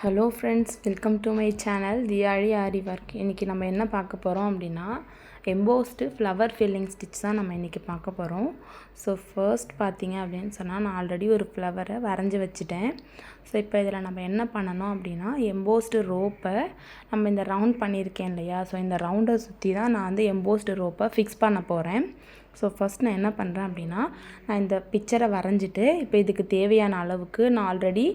Hello friends, welcome to my channel Thiyazhi Aari work. இன்றைக்கி நம்ம என்ன பார்க்க போகிறோம் அப்படின்னா எம்போஸ்டு ஃப்ளவர் ஃபில்லிங் ஸ்டிச் தான் நம்ம இன்றைக்கி பார்க்க போகிறோம். ஸோ ஃபர்ஸ்ட் பார்த்தீங்க அப்படின்னு சொன்னால் நான் ஆல்ரெடி ஒரு ஃப்ளவரை வரைஞ்சி வச்சுட்டேன். ஸோ இப்போ இதில் நம்ம என்ன பண்ணணும் அப்படின்னா எம்போஸ்டு ரோப்பை நம்ம இந்த ரவுண்ட் பண்ணியிருக்கேன் இல்லையா, ஸோ இந்த ரவுண்டை சுற்றி தான் நான் வந்து எம்போஸ்டு ரோப்பை ஃபிக்ஸ் பண்ண போகிறேன். ஸோ ஃபஸ்ட் நான் என்ன பண்ணுறேன் அப்படின்னா நான் இந்த பிக்சரை வரைஞ்சிட்டு இப்போ இதுக்கு தேவையான அளவுக்கு நான் ஆல்ரெடி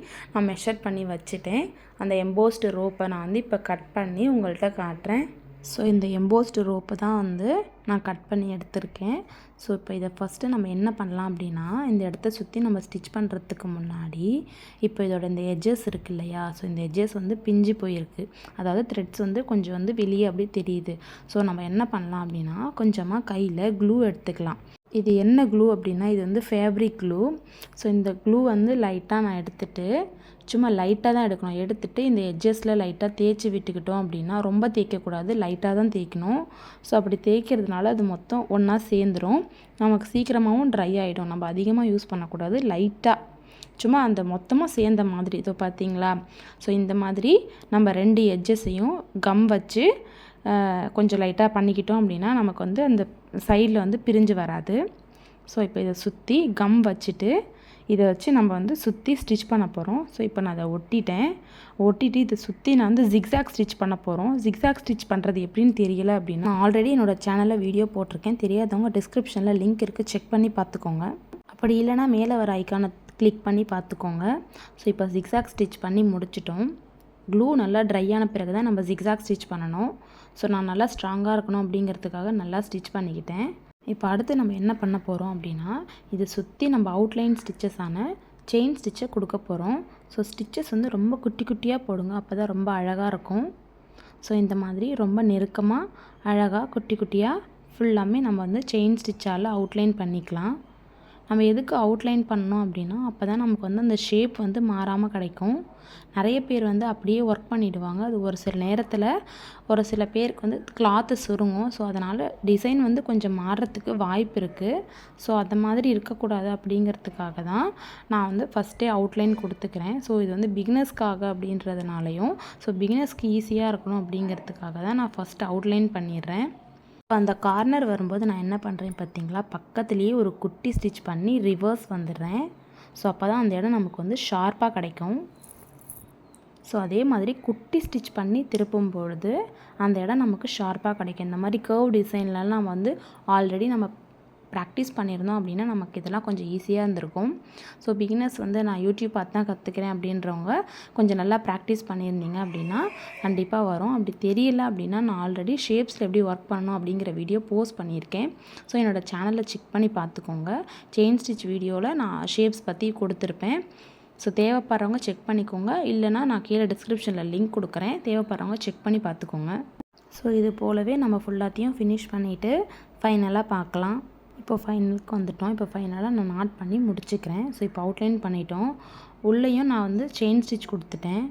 மெஷர் பண்ணி வச்சுட்டேன். அந்த எம்போஸ்டு ரோப்பை நான் வந்து இப்போ கட் பண்ணி உங்கள்கிட்ட காட்டுறேன். ஸோ இந்த எம்போஸ்டு ரோப்பை தான் வந்து நான் கட் பண்ணி எடுத்திருக்கேன். ஸோ இப்போ இதை ஃபஸ்ட்டு நம்ம என்ன பண்ணலாம் அப்படின்னா இந்த இடத்த சுற்றி நம்ம ஸ்டிச் பண்ணுறதுக்கு முன்னாடி இப்போ இதோட இந்த எட்ஜஸ் இருக்குது இல்லையா, ஸோ இந்த எட்ஜஸ் வந்து பிஞ்சு போயிருக்கு, அதாவது த்ரெட்ஸ் வந்து கொஞ்சம் வந்து வெளியே அப்படி தெரியுது. ஸோ நம்ம என்ன பண்ணலாம் அப்படின்னா கொஞ்சமாக கையில் க்ளூ எடுத்துக்கலாம். இது என்ன க்ளூ அப்படின்னா இது வந்து ஃபேப்ரிக் க்ளூ. ஸோ இந்த க்ளூ வந்து லைட்டாக நான் எடுத்துகிட்டு சும்மா லைட்டாக தான் எடுக்கணும். எடுத்துகிட்டு இந்த எட்ஜஸில் லைட்டாக தேய்ச்சி விட்டுக்கிட்டோம் அப்படின்னா ரொம்ப தேய்க்கக்கூடாது, லைட்டாக தான் தேய்க்கணும். ஸோ அப்படி தேய்க்கிறதுனால அது மொத்தம் ஒன்றா சேர்ந்துடும், நமக்கு சீக்கிரமாகவும் ட்ரை ஆகிடும். நம்ம அதிகமாக யூஸ் பண்ணக்கூடாது, லைட்டாக சும்மா அந்த மொத்தமாக சேர்ந்த மாதிரி. இதோ பார்த்தீங்களா. ஸோ இந்த மாதிரி நம்ம 2 எட்ஜஸையும் கம் வச்சு கொஞ்சம் லைட்டாக பண்ணிக்கிட்டோம் அப்படின்னா நமக்கு வந்து அந்த சைடில் வந்து பிரிஞ்சு வராது. ஸோ இப்போ இதை சுற்றி கம் வச்சுட்டு இதை வச்சு நம்ம வந்து சுற்றி ஸ்டிச் பண்ண போகிறோம். ஸோ இப்போ நான் அதை ஒட்டிட்டு இதை சுற்றி நான் வந்து ஜிக்ஸாக் ஸ்டிச் பண்ண போகிறோம். ஜிக்ஸாக் ஸ்டிச் பண்ணுறது எப்படின்னு தெரியல அப்படின்னா ஆல்ரெடி என்னோடய சேனலில் வீடியோ போட்டிருக்கேன், தெரியாதவங்க டிஸ்கிரிப்ஷனில் லிங்க் இருக்குது, செக் பண்ணி பார்த்துக்கோங்க. அப்படி இல்லைனா மேலே வர ஐக்கானை கிளிக் பண்ணி பார்த்துக்கோங்க. ஸோ இப்போ ஜிக்ஸாக் ஸ்டிச் பண்ணி முடிச்சிட்டோம். க்ளூ நல்லா ட்ரை ஆன பிறகு தான் நம்ம ஜிக்ஸாக் ஸ்டிச் பண்ணணும். ஸோ நான் நல்லா ஸ்ட்ராங்காக இருக்கணும் அப்படிங்கிறதுக்காக நல்லா ஸ்டிச் பண்ணிக்கிட்டேன். இப்போ அடுத்து நம்ம என்ன பண்ண போகிறோம் அப்படின்னா இதை சுற்றி நம்ம அவுட்லைன் ஸ்டிச்சஸான செயின் ஸ்டிச்சை கொடுக்க போகிறோம். ஸோ ஸ்டிச்சஸ் வந்து ரொம்ப குட்டி குட்டியாக போடுங்க, அப்போ தான் ரொம்ப அழகாக இருக்கும். ஸோ இந்த மாதிரி ரொம்ப நெருக்கமாக அழகாக குட்டி குட்டியாக ஃபுல்லாமே நம்ம வந்து செயின் ஸ்டிச்சால் அவுட்லைன் பண்ணிக்கலாம். நம்ம எதுக்கு அவுட்லைன் பண்ணோம் அப்படின்னா அப்போ தான் நமக்கு வந்து அந்த ஷேப் வந்து மாறாமல் கிடைக்கும். நிறைய பேர் வந்து அப்படியே ஒர்க் பண்ணிவிடுவாங்க. அது ஒரு சில நேரத்தில் ஒரு சில பேருக்கு வந்து கிளாத்து சுருங்கும். ஸோ அதனால் டிசைன் வந்து கொஞ்சம் மாறுறதுக்கு வாய்ப்பு இருக்குது. ஸோ அந்த மாதிரி இருக்கக்கூடாது அப்படிங்கிறதுக்காக தான் நான் வந்து ஃபஸ்ட்டே அவுட்லைன் கொடுத்துக்கிறேன். ஸோ இது வந்து பிகினர்ஸ்க்காக அப்படின்றதுனாலையும் ஸோ பிகினர்ஸ்க்கு ஈஸியாக இருக்கணும் அப்படிங்கிறதுக்காக தான் நான் ஃபஸ்ட்டு அவுட்லைன் பண்ணிடுறேன். இப்போ அந்த கார்னர் வரும்போது நான் என்ன பண்ணுறேன் பார்த்தீங்களா, பக்கத்துலேயே ஒரு குட்டி ஸ்டிச் பண்ணி ரிவர்ஸ் வந்துடுறேன். ஸோ அப்போ தான் அந்த இடம் நமக்கு வந்து ஷார்ப்பாக கிடைக்கும். ஸோ அதே மாதிரி குட்டி ஸ்டிச் பண்ணி திருப்பும் பொழுது அந்த இடம் நமக்கு ஷார்ப்பாக கிடைக்கும். இந்த மாதிரி கர்வ் டிசைன்லலாம் வந்து ஆல்ரெடி நம்ம ப்ராக்டிஸ் பண்ணியிருந்தோம் அப்படின்னா நமக்கு இதெல்லாம் கொஞ்சம் ஈஸியாக இருந்திருக்கும். ஸோ பிகினர்ஸ் வந்து நான் யூடியூப் பார்த்து தான் கற்றுக்கிறேன் அப்படின்றவங்க கொஞ்சம் நல்லா ப்ராக்டிஸ் பண்ணியிருந்தீங்க அப்படின்னா கண்டிப்பாக வரும். அப்படி தெரியல அப்படின்னா நான் ஆல்ரெடி ஷேப்ஸில் எப்படி ஒர்க் பண்ணணும் அப்படிங்கிற வீடியோ போஸ்ட் பண்ணியிருக்கேன். ஸோ என்னோடய சேனலில் செக் பண்ணி பார்த்துக்கோங்க. செயின் ஸ்டிச் வீடியோவில் நான் ஷேப்ஸ் பற்றி கொடுத்துருப்பேன். ஸோ தேவைப்படுறவங்க செக் பண்ணிக்கோங்க, இல்லைனா நான் கீழே டிஸ்கிரிப்ஷனில் லிங்க் கொடுக்குறேன், தேவைப்படுறவங்க செக் பண்ணி பார்த்துக்கோங்க. ஸோ இது போலவே நம்ம ஃபுல்லாத்தையும் ஃபினிஷ் பண்ணிவிட்டு ஃபைனலாக பார்க்கலாம். இப்போ ஃபைனலுக்கு வந்துட்டோம். இப்போ ஃபைனலாக நான் நாட் பண்ணி முடிச்சுக்கிறேன். ஸோ இப்போ அவுட்லைன் பண்ணிட்டோம். உள்ளேயும் நான் வந்து செயின் ஸ்டிச் கொடுத்துட்டேன்.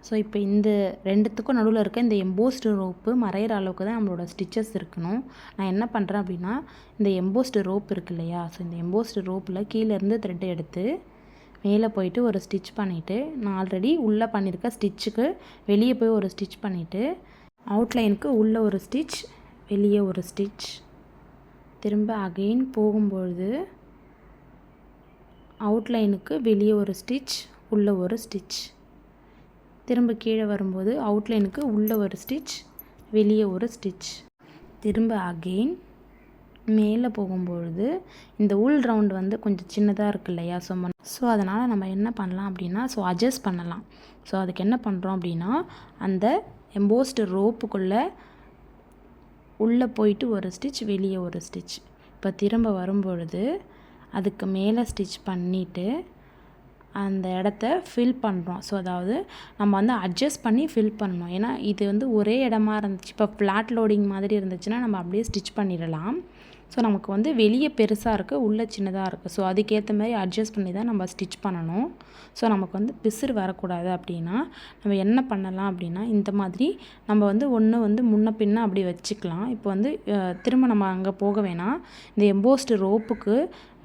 ஸோ இப்போ இந்த ரெண்டுத்துக்கும் நடுவில் இருக்க இந்த எம்போஸ்டு ரோப்பு மறையிற அளவுக்கு தான் நம்மளோட ஸ்டிச்சஸ் இருக்கணும். நான் என்ன பண்ணுறேன் அப்படின்னா இந்த எம்போஸ்டு ரோப் இருக்கு இல்லையா, ஸோ இந்த எம்போஸ்டு ரோப்பில் கீழேருந்து த்ரெட் எடுத்து மேலே போயிட்டு ஒரு ஸ்டிச் பண்ணிவிட்டு நான் ஆல்ரெடி உள்ளே பண்ணியிருக்க ஸ்டிச்சுக்கு வெளியே போய் ஒரு ஸ்டிச் பண்ணிவிட்டு அவுட்லைனுக்கு உள்ளே ஒரு ஸ்டிச் வெளியே ஒரு ஸ்டிச், திரும்ப அகெயின் போகும்பொழுது அவுட்லைனுக்கு வெளியே ஒரு ஸ்டிச் உள்ளே ஒரு ஸ்டிச், திரும்ப கீழே வரும்போது அவுட்லைனுக்கு உள்ளே ஒரு ஸ்டிச் வெளியே ஒரு ஸ்டிச், திரும்ப அகெயின் மேலே போகும்பொழுது இந்த உள் ரவுண்டு வந்து கொஞ்சம் சின்னதாக இருக்குது இல்லையா, ஸோ அதனால் நம்ம என்ன பண்ணலாம் அப்படின்னா அட்ஜஸ்ட் பண்ணலாம். ஸோ அதுக்கு என்ன பண்ணுறோம் அப்படின்னா அந்த எம்போஸ்டு ரோப்புக்குள்ளே உள்ளே போயிட்டு ஒரு ஸ்டிச் வெளியே ஒரு ஸ்டிச், இப்போ திரும்ப வரும்பொழுது அதுக்கு மேலே ஸ்டிச் பண்ணிவிட்டு அந்த இடத்த ஃபில் பண்ணுறோம். ஸோ அதாவது நம்ம வந்து அட்ஜஸ்ட் பண்ணி ஃபில் பண்ணணும். ஏன்னா இது வந்து ஒரே இடமா இருந்துச்சு, இப்போ ஃப்ளாட் லோடிங் மாதிரி இருந்துச்சுன்னா நம்ம அப்படியே ஸ்டிச் பண்ணிடலாம். ஸோ நமக்கு வந்து வெளியே பெருசாக இருக்குது, உள்ளே சின்னதாக இருக்குது. ஸோ அதுக்கேற்ற மாதிரி அட்ஜஸ்ட் பண்ணி தான் நம்ம ஸ்டிச் பண்ணணும். ஸோ நமக்கு வந்து பிசுறு வரக்கூடாது அப்படின்னா நம்ம என்ன பண்ணலாம் அப்படின்னா இந்த மாதிரி நம்ம வந்து ஒன்று வந்து முன்ன பின்ன அப்படி வச்சுக்கலாம். இப்போ வந்து திரும்ப நம்ம அங்கே போக வேணாம், இந்த எம்போஸ்டு ரோப்புக்கு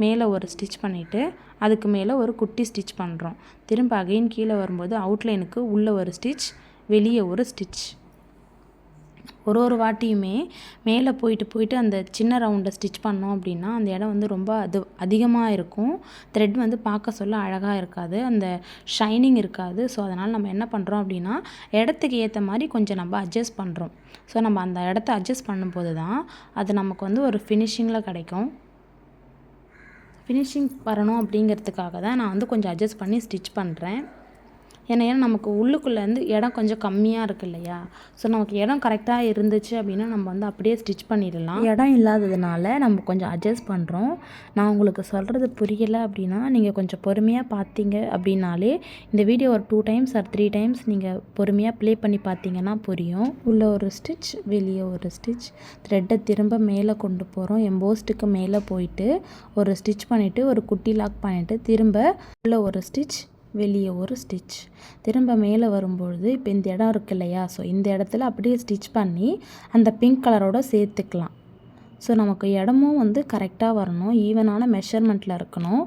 மேலே ஒரு ஸ்டிச் பண்ணிவிட்டு அதுக்கு மேலே ஒரு குட்டி ஸ்டிச் பண்ணுறோம். திரும்ப அகைன் கீழே வரும்போது அவுட்லைனுக்கு உள்ளே ஒரு ஸ்டிச், வெளியே ஒரு ஸ்டிச். ஒரு வாட்டியுமே மேலே போயிட்டு அந்த சின்ன ரவுண்டை ஸ்டிச் பண்ணோம் அப்படின்னா அந்த இடம் வந்து ரொம்ப அதிகமாக இருக்கும். த்ரெட் வந்து பார்க்க சொல்ல அழகாக இருக்காது, அந்த ஷைனிங் இருக்காது. ஸோ அதனால் நம்ம என்ன பண்ணுறோம் அப்படின்னா இடத்துக்கு ஏற்ற மாதிரி கொஞ்சம் நம்ம அட்ஜஸ்ட் பண்ணுறோம். ஸோ நம்ம அந்த இடத்த அட்ஜஸ்ட் பண்ணும்போது தான் அது நமக்கு வந்து ஒரு ஃபினிஷிங்கில் கிடைக்கும். ஃபினிஷிங் வரணும் அப்படிங்கிறதுக்காக தான் நான் வந்து கொஞ்சம் அட்ஜஸ்ட் பண்ணி ஸ்டிச் பண்ணுறேன். ஏன்னா நமக்கு உள்ளுக்குள்ளேருந்து இடம் கொஞ்சம் கம்மியாக இருக்குது இல்லையா? ஸோ நமக்கு இடம் கரெக்டாக இருந்துச்சு அப்படின்னா நம்ம வந்து அப்படியே ஸ்டிச் பண்ணிடலாம். இடம் இல்லாததுனால நம்ம கொஞ்சம் அட்ஜஸ்ட் பண்ணுறோம். நான் உங்களுக்கு சொல்கிறது புரியலை அப்படின்னா நீங்கள் கொஞ்சம் பொறுமையாக பார்த்தீங்க அப்படின்னாலே இந்த வீடியோ ஒரு 2 டைம்ஸ் ஆர் 3 டைம்ஸ் நீங்கள் பொறுமையாக ப்ளே பண்ணி பார்த்தீங்கன்னா புரியும். உள்ளே ஒரு ஸ்டிச், வெளியே ஒரு ஸ்டிச். த்ரெட்டை திரும்ப மேலே கொண்டு போகிறோம். எம்போஸ்டுக்கு மேலே போயிட்டு ஒரு ஸ்டிச் பண்ணிவிட்டு ஒரு குட்டி லாக் பண்ணிவிட்டு திரும்ப உள்ளே ஒரு ஸ்டிச், வெளியே ஒரு ஸ்டிச். திரும்ப மேலே வரும்பொழுது இப்போ இந்த இடம் இருக்குது இல்லையா? ஸோ இந்த இடத்துல அப்படியே ஸ்டிச் பண்ணி அந்த பிங்க் கலரோட சேர்த்துக்கலாம். ஸோ நமக்கு இடமும் வந்து கரெக்டாக வரணும், ஈவனான மெஷர்மெண்ட்டில் இருக்கணும்.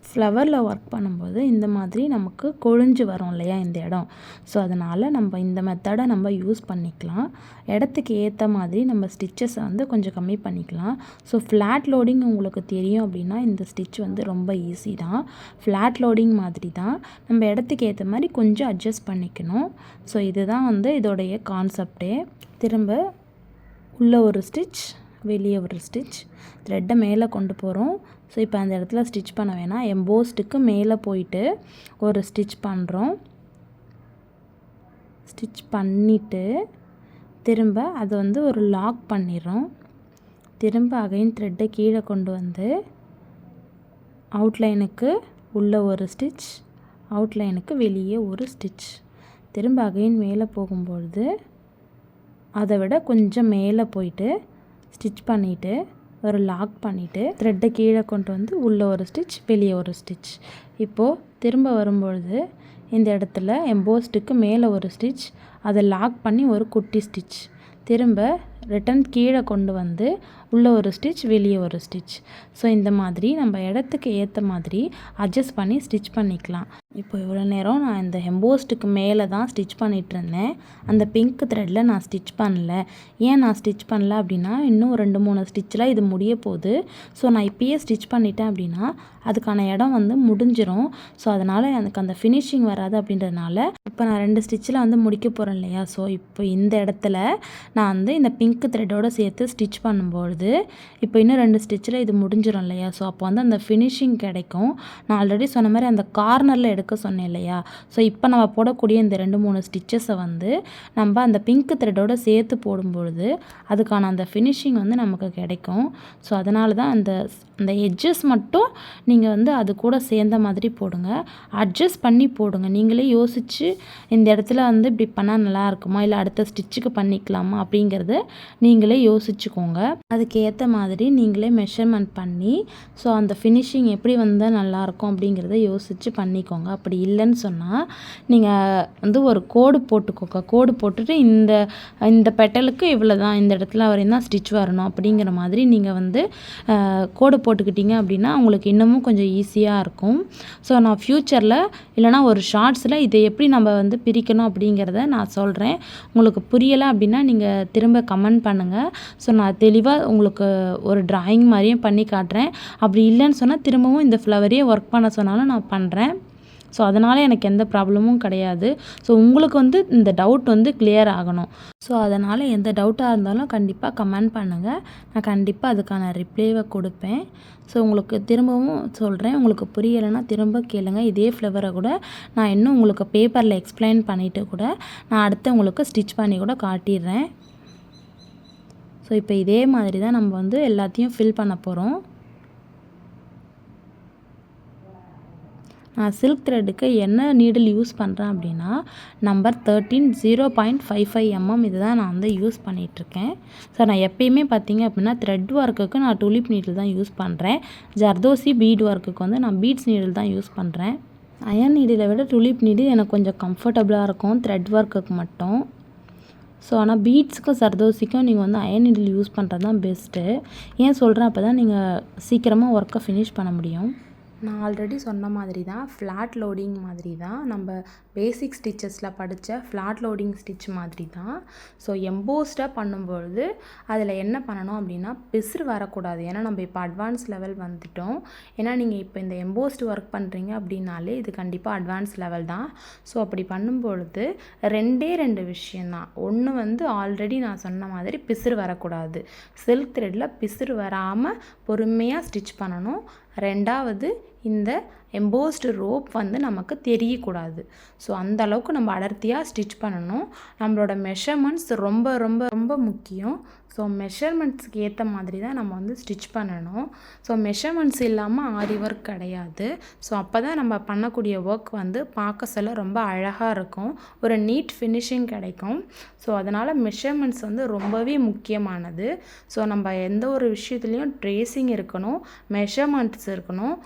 ஃப்ளவரில் ஒர்க் பண்ணும்போது இந்த மாதிரி நமக்கு கொழிஞ்சு வரும் இல்லையா இந்த இடம்? ஸோ அதனால் நம்ம இந்த மெத்தடை நம்ம யூஸ் பண்ணிக்கலாம். இடத்துக்கு ஏற்ற மாதிரி நம்ம ஸ்டிச்சஸை வந்து கொஞ்சம் கம்மி பண்ணிக்கலாம். ஸோ ஃப்ளாட் லோடிங் உங்களுக்கு தெரியும் அப்படின்னா இந்த ஸ்டிச் வந்து ரொம்ப ஈஸி தான். ஃப்ளாட் லோடிங் மாதிரி தான், நம்ம இடத்துக்கு ஏற்ற மாதிரி கொஞ்சம் அட்ஜஸ்ட் பண்ணிக்கணும். ஸோ இதுதான் வந்து இதோடைய கான்செப்டே. திரும்ப உள்ளே ஒரு ஸ்டிச், வெளியே ஒரு ஸ்டிச். த்ரெட்டை மேலே கொண்டு போகிறோம். ஸோ இப்போ அந்த இடத்துல ஸ்டிச் பண்ண வேணாம், எம்போஸ்டுக்கு மேலே போயிட்டு ஒரு ஸ்டிச் பண்ணுறோம். ஸ்டிச் பண்ணிவிட்டு திரும்ப அதை வந்து ஒரு லாக் பண்ணிடுறோம். திரும்ப அகைன் த்ரெட்டை கீழே கொண்டு வந்து அவுட்லைனுக்கு உள்ளே ஒரு ஸ்டிச், அவுட்லைனுக்கு வெளியே ஒரு ஸ்டிச். திரும்ப அகைன் மேலே போகும்பொழுது அதை விட கொஞ்சம் மேலே போயிட்டு ஸ்டிச் பண்ணிவிட்டு ஒரு லாக் பண்ணிவிட்டு த்ரெட்டை கீழே கொண்டு வந்து உள்ளே ஒரு ஸ்டிச், வெளியே ஒரு ஸ்டிச். இப்போது திரும்ப வரும்பொழுது இந்த இடத்துல எம்போஸ்டுக்கு மேலே ஒரு ஸ்டிச், அதை லாக் பண்ணி ஒரு குட்டி ஸ்டிச். திரும்ப ரிட்டன் கீழே கொண்டு வந்து உள்ளே ஒரு ஸ்டிச், வெளியே ஒரு ஸ்டிச். ஸோ இந்த மாதிரி நம்ம இடத்துக்கு ஏற்ற மாதிரி அட்ஜஸ்ட் பண்ணி ஸ்டிச் பண்ணிக்கலாம். இப்போ இவ்வளோ நேரம் நான் இந்த எம்போஸ்டுக்கு மேலே தான் ஸ்டிச் பண்ணிகிட்ருந்தேன். அந்த பிங்க் த்ரெட்டில் நான் ஸ்டிச் பண்ணல. ஏன் நான் ஸ்டிச் பண்ணல அப்படின்னா இன்னும் 2-3 ஸ்டிச்சில் இது முடிய போகுது. ஸோ நான் இப்போயே ஸ்டிச் பண்ணிட்டேன் அப்படின்னா அதுக்கான இடம் வந்து முடிஞ்சிடும். ஸோ அதனால் எனக்கு அந்த ஃபினிஷிங் வராது அப்படின்றதுனால இப்போ நான் 2 ஸ்டிச்சில் வந்து முடிக்க போகிறேன் இல்லையா? ஸோ இப்போ இந்த இடத்துல நான் வந்து இந்த பிங்க் த்ரெட்டோடு சேர்த்து ஸ்டிச் பண்ணும்பொழுது இப்போ இன்னும் 2 ஸ்டிச்சில் இது முடிஞ்சிடும் இல்லையா? ஸோ அப்போ வந்து அந்த ஃபினிஷிங் கிடைக்கும். நான் ஆல்ரெடி சொன்ன மாதிரி அந்த கார்னரில் எடுக்க சொன்னேன் இல்லையா? ஸோ இப்போ நம்ம போடக்கூடிய இந்த 2-3 ஸ்டிச்சஸை வந்து நம்ம அந்த பிங்க் த்ரெட்டோடு சேர்த்து போடும்பொழுது அதுக்கான அந்த ஃபினிஷிங் வந்து நமக்கு கிடைக்கும். ஸோ அதனால தான் அந்த எட்ஜஸ் மட்டும் நீங்கள் வந்து அது கூட சேர்ந்த மாதிரி போடுங்க, அட்ஜஸ்ட் பண்ணி போடுங்க. நீங்களே யோசித்து இந்த இடத்துல வந்து இப்படி பண்ணால் நல்லா இருக்குமா, இல்லை அடுத்த ஸ்டிச்சுக்கு பண்ணிக்கலாமா அப்படிங்கிறத நீங்களே யோசிச்சுக்கோங்க. அதுக்கு ஏற்ற மாதிரி நீங்களே மெஷர்மெண்ட் பண்ணி ஸோ அந்த ஃபினிஷிங் எப்படி வந்தால் நல்லாயிருக்கும் அப்படிங்கிறத யோசித்து பண்ணிக்கோங்க. அப்படி இல்லைன்னு சொன்னால் நீங்கள் வந்து ஒரு கோடு போட்டுக்கோங்க. கோடு போட்டுட்டு இந்த பெட்டலுக்கு இவ்வளோ தான், இந்த இடத்துல வரையும் தான் ஸ்டிச் வரணும் அப்படிங்கிற மாதிரி நீங்கள் வந்து கோடு போட்டுக்கிட்டீங்க அப்படின்னா உங்களுக்கு இன்னமும் கொஞ்சம் ஈஸியாக இருக்கும். ஸோ நான் ஃப்யூச்சரில் இல்லைனா ஒரு ஷார்ட்ஸில் இதை எப்படி நம்ம வந்து பிரிக்கணும் அப்படிங்கிறத நான் சொல்கிறேன். உங்களுக்கு புரியலை அப்படின்னா நீங்கள் திரும்ப கமெண்ட் பண்ணுங்கள். ஸோ நான் தெளிவாக உங்களுக்கு ஒரு டிராயிங் மாதிரியும் பண்ணி காட்டுறேன். அப்படி இல்லைன்னு சொன்னால் திரும்பவும் இந்த ஃப்ளவரையே ஒர்க் பண்ண சொன்னாலும் நான் பண்ணுறேன். ஸோ அதனால் எனக்கு எந்த ப்ராப்ளமும் கிடையாது. ஸோ உங்களுக்கு வந்து இந்த டவுட் வந்து கிளியர் ஆகணும். ஸோ அதனால் எந்த டவுட்டாக இருந்தாலும் கண்டிப்பாக கமெண்ட் பண்ணுங்கள், நான் கண்டிப்பாக அதுக்கான ரிப்ளைவை கொடுப்பேன். ஸோ உங்களுக்கு திரும்பவும் சொல்கிறேன், உங்களுக்கு புரியலைன்னா திரும்ப கேளுங்க. இதே ஃப்ளவரை கூட நான் இன்னும் உங்களுக்கு பேப்பரில் எக்ஸ்பிளைன் பண்ணிவிட்டு கூட நான் அடுத்து உங்களுக்கு ஸ்டிச் பண்ணி கூட காட்டிடுறேன். ஸோ இப்போ இதே மாதிரி தான் நம்ம வந்து எல்லாத்தையும் ஃபில் பண்ண போகிறோம். நான் சில்க் த்ரெட்டுக்கு என்ன நீடில் யூஸ் பண்ணுறேன் அப்படின்னா நம்பர் 13 0.55 mm இது தான் நான் வந்து யூஸ் பண்ணிகிட்ருக்கேன். ஸோ நான் எப்பயுமே பார்த்தீங்க அப்படின்னா த்ரெட் ஒர்க்குக்கு நான் டூலிப் நீடில் தான் யூஸ் பண்ணுறேன். ஜர்தோசி பீட் ஒர்க்குக்கு வந்து நான் பீட்ஸ் நீடில் தான் யூஸ் பண்ணுறேன். அயன் நீடிலை விட டூலிப் நீடில் எனக்கு கொஞ்சம் கம்ஃபர்டபுளாக இருக்கும் த்ரெட் ஒர்க்குக்கு மட்டும். ஸோ ஆனால் பீட்ஸுக்கும் சர்தோசிக்கும் நீங்கள் வந்து அயன் நீடில் யூஸ் பண்ணுறது தான் பெஸ்ட்டு. ஏன் சொல்கிறேன், அப்போ தான் நீங்கள் சீக்கிரமாக ஒர்க்கை ஃபினிஷ் பண்ண முடியும். நான் ஆல்ரெடி சொன்ன மாதிரி தான் ஃப்ளாட் லோடிங் மாதிரி தான் நம்ம பேசிக் ஸ்டிச்சஸில் படித்த ஃப்ளாட் லோடிங் ஸ்டிச் மாதிரி தான். ஸோ எம்போஸ்டாக பண்ணும்பொழுது அதில் என்ன பண்ணணும் அப்படின்னா பிசுறு வரக்கூடாது. ஏன்னா நம்ம இப்போ அட்வான்ஸ் லெவல் வந்துட்டோம். ஏன்னா நீங்கள் இப்போ இந்த எம்போஸ்டு ஒர்க் பண்ணுறீங்க அப்படின்னாலே இது கண்டிப்பாக அட்வான்ஸ் லெவல் தான். ஸோ அப்படி பண்ணும்பொழுது 2 விஷயந்தான். ஒன்று வந்து ஆல்ரெடி நான் சொன்ன மாதிரி பிசுறு வரக்கூடாது. சில்க் த்ரெட்டில் பிசுறு வராமல் பொறுமையாக ஸ்டிச் பண்ணணும். 2வது இந்த எம்போஸ்டு ரோப் வந்து நமக்கு தெரியக்கூடாது. ஸோ அந்த அளவுக்கு நம்ம அடர்த்தியாக ஸ்டிச் பண்ணணும். நம்மளோட மெஷர்மெண்ட்ஸ் ரொம்ப ரொம்ப ரொம்ப முக்கியம். ஸோ மெஷர்மெண்ட்ஸ்க்கு ஏற்ற மாதிரி தான் நம்ம வந்து ஸ்டிச் பண்ணணும். ஸோ மெஷர்மெண்ட்ஸ் இல்லாமல் ஆரி ஒர்க் கிடையாது. ஸோ அப்போ தான் நம்ம பண்ணக்கூடிய ஒர்க் வந்து பார்க்க சொல்ல ரொம்ப அழகாக இருக்கும், ஒரு நீட் ஃபினிஷிங் கிடைக்கும். ஸோ அதனால் மெஷர்மெண்ட்ஸ் வந்து ரொம்பவே முக்கியமானது. ஸோ நம்ம எந்த ஒரு விஷயத்துலையும் ட்ரேசிங் இருக்கணும், மெஷர்மெண்ட்ஸ் இருக்கணும்.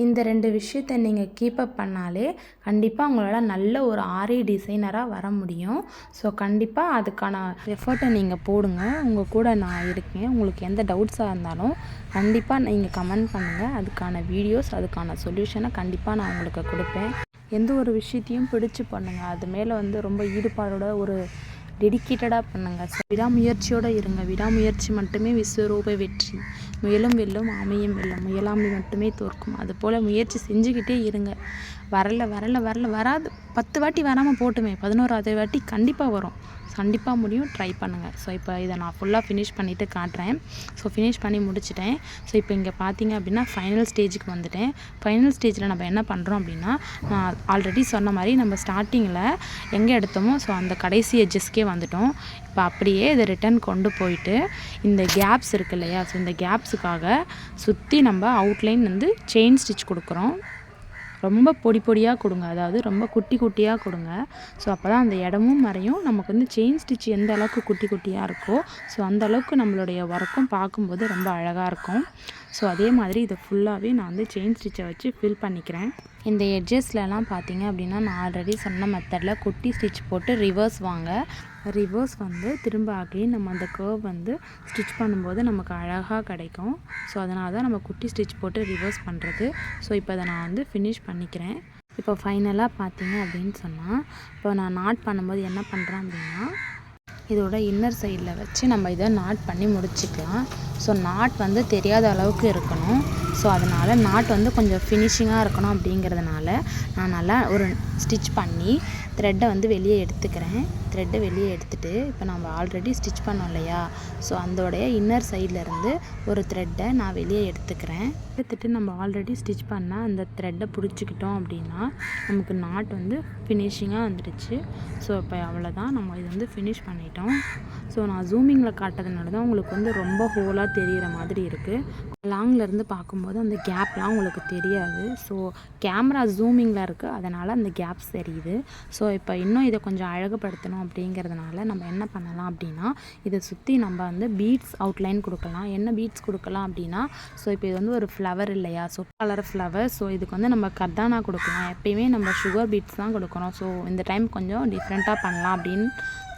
இந்த 2 விஷயத்தை நீங்கள் கீப்பப் பண்ணாலே கண்டிப்பாக உங்களால் நல்ல ஒரு ஆரி டிசைனராக வர முடியும். ஸோ கண்டிப்பாக அதுக்கான எஃபர்ட்டை நீங்கள் போடுங்க. உங்கள் கூட நான் இருக்கேன். உங்களுக்கு எந்த டவுட்ஸாக இருந்தாலும் கண்டிப்பாக நீங்கள் கமெண்ட் பண்ணுங்கள். அதுக்கான வீடியோஸ், அதுக்கான சொல்யூஷனை கண்டிப்பாக நான் உங்களுக்கு கொடுப்பேன். எந்த ஒரு விஷயத்தையும் பிடிச்சு பண்ணுங்கள். அது மேலே வந்து ரொம்ப ஈடுபாடோட ஒரு டெடிக்கேட்டடாக பண்ணுங்கள். ஸோ விடாமுயற்சியோடு இருங்க. விடாமுயற்சி மட்டுமே விஸ்வரூப வெற்றி. முயலும் வெல்லும் ஆமையும் வெல்லும், முயலாமை மட்டுமே தோற்கும். அதுபோல் முயற்சி செஞ்சுக்கிட்டே இருங்க. வராது 10 வாட்டி வராமல் போட்டுமே 11வது வாட்டி கண்டிப்பாக வரும். கண்டிப்பாக முடியும். ட்ரை பண்ணுங்கள். ஸோ இப்போ இதை நான் ஃபுல்லாக ஃபினிஷ் பண்ணிவிட்டு காட்டுறேன். ஸோ ஃபினிஷ் பண்ணி முடிச்சிட்டேன். ஸோ இப்போ இங்கே பார்த்தீங்க அப்படின்னா ஃபைனல் ஸ்டேஜுக்கு வந்துட்டேன். ஃபைனல் ஸ்டேஜில் நம்ம என்ன பண்ணுறோம் அப்படின்னா, நான் ஆல்ரெடி சொன்ன மாதிரி நம்ம ஸ்டார்டிங்கில் எங்கே எடுத்தோமோ ஸோ அந்த கடைசி எட்ஜஸ்க்கே வந்துட்டோம். இப்போ அப்படியே இதை ரிட்டன் கொண்டு போயிட்டு இந்த கேப்ஸ் இருக்குது இல்லையா, ஸோ இந்த கேப்ஸுக்காக சுற்றி நம்ம அவுட்லைன் வந்து செயின் ஸ்டிச் கொடுக்குறோம். ரொம்ப பொடியாக கொடுங்க, அதாவது ரொம்ப குட்டியாக கொடுங்க. ஸோ அப்போ தான் அந்த இடமும் மறையும். நமக்கு வந்து செயின் ஸ்டிச் எந்த அளவுக்கு குட்டியாக இருக்கோ ஸோ அந்த அளவுக்கு நம்மளுடைய ஒர்க்கும் பார்க்கும்போது ரொம்ப அழகாக இருக்கும். ஸோ அதே மாதிரி இதை ஃபுல்லாகவே நான் வந்து செயின் ஸ்டிச்சை வச்சு ஃபில் பண்ணிக்கிறேன். இந்த எட்ஜஸ்லலாம் பார்த்தீங்க அப்படின்னா நான் ஆல்ரெடி சொன்ன மெத்தடில் குட்டி ஸ்டிச் போட்டு ரிவர்ஸ் வாங்க. ரிவர்ஸ் வந்து திரும்ப அகைன் நம்ம அந்த கர்வ் வந்து ஸ்டிச் பண்ணும்போது நமக்கு அழகாக கிடைக்கும். ஸோ அதனால தான் நம்ம குட்டி ஸ்டிச் போட்டு ரிவர்ஸ் பண்ணுறது. ஸோ இப்போ அதை நான் வந்து ஃபினிஷ் பண்ணிக்கிறேன். இப்போ ஃபைனலாக பார்த்தீங்க அப்படின்னு சொன்னால், இப்போ நான் நாட் பண்ணும்போது என்ன பண்ணுறேன் அப்படின்னா, இதோட இன்னர் சைடில் வச்சு நம்ம இதை நாட் பண்ணி முடிச்சுக்கலாம். ஸோ நாட் வந்து தெரியாத அளவுக்கு இருக்கணும். ஸோ அதனால் நாட் வந்து கொஞ்சம் ஃபினிஷிங்காக இருக்கணும். அப்படிங்கிறதுனால நான் நல்லா ஒரு ஸ்டிச் பண்ணி த்ரெட்டை வந்து வெளியே எடுத்துக்கிறேன். த்ரெட்டை வெளியே எடுத்துகிட்டு இப்போ நம்ம ஆல்ரெடி ஸ்டிச் பண்ணோம் இல்லையா, ஸோ அதோடைய இன்னர் சைட்லேருந்து ஒரு த்ரெட்டை நான் வெளியே எடுத்துக்கிறேன். எடுத்துகிட்டு நம்ம ஆல்ரெடி ஸ்டிச் பண்ணால் அந்த த்ரெட்டை பிடிச்சிக்கிட்டோம் அப்படின்னா நமக்கு நாட் வந்து ஃபினிஷிங்காக வந்துடுச்சு. ஸோ இப்போ அவ்வளோதான், நம்ம இது வந்து ஃபினிஷ் பண்ணிட்டோம். ஸோ நான் ஜூமிங்கில் காட்டுறதுனால தான் உங்களுக்கு வந்து ரொம்ப ஹோலாக தெரிகிற மாதிரி இருக்குது. லாங்லேருந்து பார்க்கும்போது அந்த கேப்லாம் உங்களுக்கு தெரியாது. ஸோ கேமரா ஜூமிங்கில் இருக்குது, அதனால் அந்த கேப்ஸ் தெரியுது. ஸோ இப்போ இன்னும் இதை கொஞ்சம் அழகுபடுத்தணும் அப்படிங்கிறதுனால நம்ம என்ன பண்ணலாம் அப்படின்னா, இதை சுற்றி நம்ம வந்து பீட்ஸ் அவுட்லைன் கொடுக்கலாம். என்ன பீட்ஸ் கொடுக்கலாம் அப்படின்னா, ஸோ இப்போ இது வந்து ஒரு ஃப்ளவர் இல்லையா, ஸோ கலர் ஃப்ளவர். ஸோ இதுக்கு வந்து நம்ம கர்தானா கொடுக்கலாம். எப்பயுமே நம்ம சுகர் பீட்ஸ் தான் கொடுக்குறோம். ஸோ இந்த டைம் கொஞ்சம் டிஃப்ரெண்ட்டாக பண்ணலாம் அப்படின்னு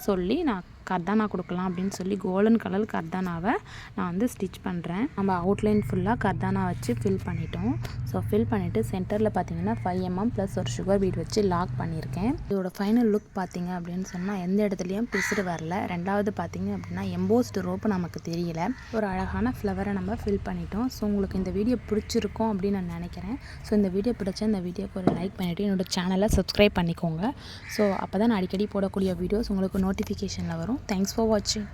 சொல்லி நான் கர்தானா கொடுக்கலாம் அப்படின்னு சொல்லி கோல்டன் கலர் கர்தானாவை நான் வந்து ஸ்டிச் பண்ணுறேன். நம்ம அவுட்லைன் ஃபுல்லாக கர்தானா வச்சு ஃபில் பண்ணிட்டோம். ஸோ ஃபில் பண்ணிவிட்டு சென்டரில் பார்த்தீங்கன்னா 5 mm ப்ளஸ் ஒரு சுகர் பீட் வச்சு லாக் பண்ணியிருக்கேன். இதோட ஃபைனல் லுக் பார்த்தீங்க அப்படின்னு சொன்னால் எந்த இடத்துலையும் பிசுறு வரல. 2வது பார்த்தீங்க அப்படின்னா எம்போஸ்டு ரோப்பு நமக்கு தெரியல. ஒரு அழகான ஃப்ளவரை நம்ம ஃபில் பண்ணிட்டோம். ஸோ உங்களுக்கு இந்த வீடியோ பிடிச்சிருக்கும் அப்படின்னு நான் நினைக்கிறேன். ஸோ இந்த வீடியோ பிடிச்சா இந்த வீடியோக்கு ஒரு லைக் பண்ணிவிட்டு என்னோடய சேனலை சப்ஸ்கிரைப் பண்ணிக்கோங்க. ஸோ அப்போ தான் நான் அடிக்கடி போடக்கூடிய வீடியோஸ் உங்களுக்கு நோட்டிஃபிகேஷனில் வரும். Thanks for watching.